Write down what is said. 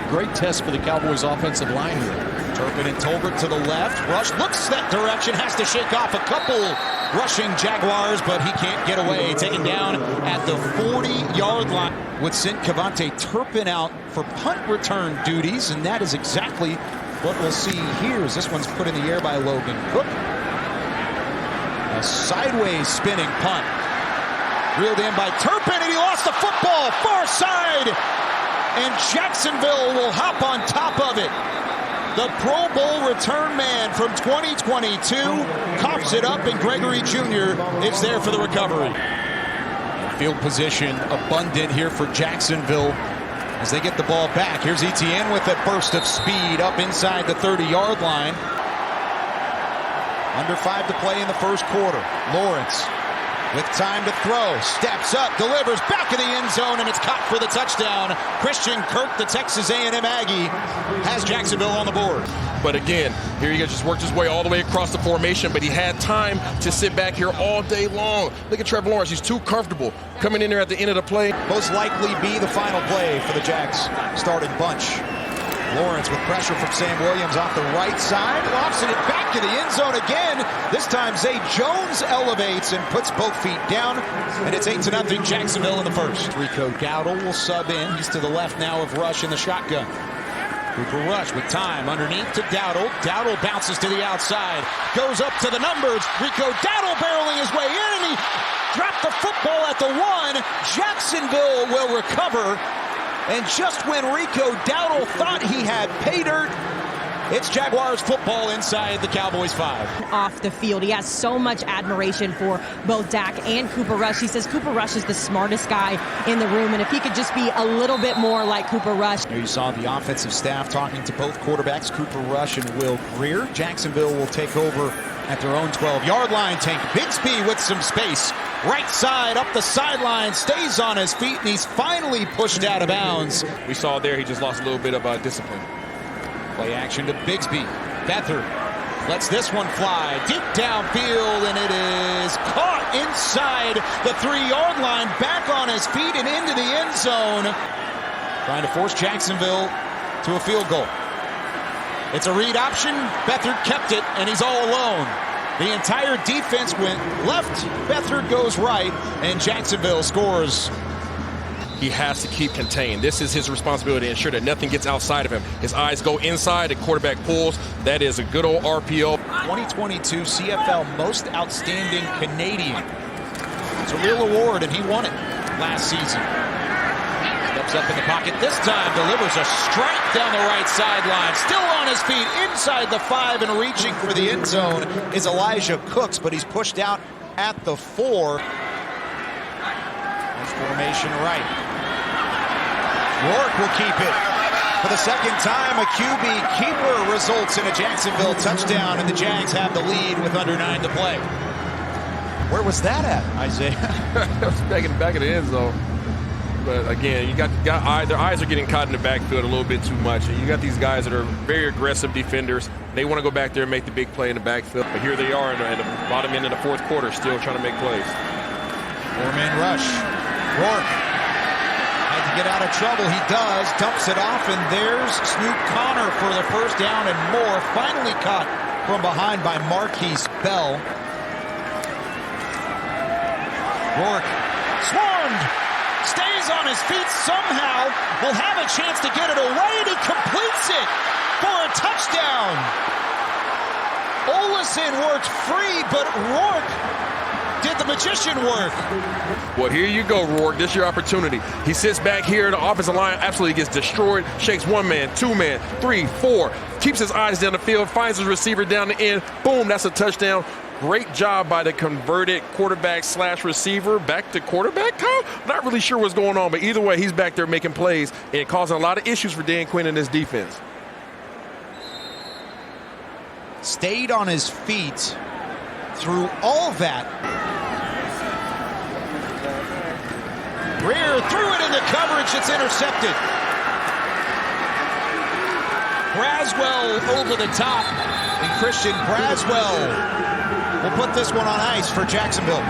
Great test for the Cowboys offensive line here. Turpin and Tolbert to the left. Rush looks that direction, has to shake off a couple rushing Jaguars, but he can't get away. Taken down at the 40-yard line. Would send Cavante Turpin out for punt return duties, and that is exactly what we'll see here as this one's put in the air by Logan Cook. A sideways spinning punt. Reeled in by Turpin, and he lost the football. Far side. And Jacksonville will hop on top of it. The Pro Bowl return man from 2022 coughs it up, and Gregory Jr. is there for the recovery. Field position abundant here for Jacksonville as they get the ball back. Here's Etienne with a burst of speed up inside the 30-yard line. Under 5 to play in the first quarter. Lawrence with time to throw, steps up, delivers back in the end zone, and it's caught for the touchdown. Christian Kirk, the Texas A&M Aggie, has Jacksonville on the board. But again, here he just worked his way all the way across the formation, but he had time to sit back here all day long. Look at Trevor Lawrence. He's too comfortable coming in there at the end of the play. Most likely be the final play for the Jags starting bunch. Lawrence with pressure from Sam Williams off the right side, lofts it back to the end zone again. This time Zay Jones elevates and puts both feet down, and it's 8-0 Jacksonville in the first. Rico Dowdle will sub in. He's to the left now of Rush in the shotgun. Cooper Rush with time underneath to Dowdle. Dowdle bounces to the outside, goes up to the numbers. Rico Dowdle barreling his way in, and he dropped the football at the 1. Jacksonville will recover. And just when Rico Dowdle thought he had pay dirt, it's Jaguars football inside the Cowboys 5. Off the field, he has so much admiration for both Dak and Cooper Rush. He says Cooper Rush is the smartest guy in the room, and if he could just be a little bit more like Cooper Rush. Here you saw the offensive staff talking to both quarterbacks, Cooper Rush and Will Greer. Jacksonville will take over at their own 12-yard line. Tank Bigsby with some space. Right side, up the sideline, stays on his feet, and he's finally pushed out of bounds. We saw there he just lost a little bit of discipline. Play action to Bigsby. Beathard lets this one fly deep downfield, and it is caught inside the 3-yard line, back on his feet and into the end zone. Trying to force Jacksonville to a field goal. It's a read option. Beathard kept it, and he's all alone. The entire defense went left, Beathard goes right, and Jacksonville scores. He has to keep contained. This is his responsibility to ensure that nothing gets outside of him. His eyes go inside, the quarterback pulls. That is a good old RPO. 2022 CFL Most Outstanding Canadian. It's a real award, and he won it last season. Steps up in the pocket this time, delivers a strike down the right sideline. Still on his feet inside the 5, and reaching for the end zone is Elijah Cooks, but he's pushed out at the 4. Formation right. Rourke will keep it. For the second time, a QB keeper results in a Jacksonville touchdown, and the Jags have the lead with under 9 to play. Where was that at, Isaiah? It was back in the end zone. But again, you got their eyes are getting caught in the backfield a little bit too much. And you got these guys that are very aggressive defenders. They want to go back there and make the big play in the backfield. But here they are in the bottom end of the fourth quarter, still trying to make plays. 4-man rush. Rourke had to get out of trouble. He does. Dumps it off, and there's Snoop Connor for the first down and more. Finally caught from behind by Marquise Bell. Rourke swarmed. Stays on his feet somehow. Will have a chance to get it away, and he completes it for a touchdown. Olesen worked free, but Rourke did the magician work. Well, here you go, Rourke. This is your opportunity. He sits back here. The offensive line absolutely gets destroyed. Shakes 1 man, 2 man, 3, 4. Keeps his eyes down the field. Finds his receiver down the end. Boom, that's a touchdown. Great job by the converted quarterback / receiver. Back to quarterback, Kyle? Not really sure what's going on, but either way, he's back there making plays and causing a lot of issues for Dan Quinn and his defense. Stayed on his feet through all that. Greer threw it into coverage. It's intercepted. Braswell over the top, and Christian Braswell will put this one on ice for Jacksonville.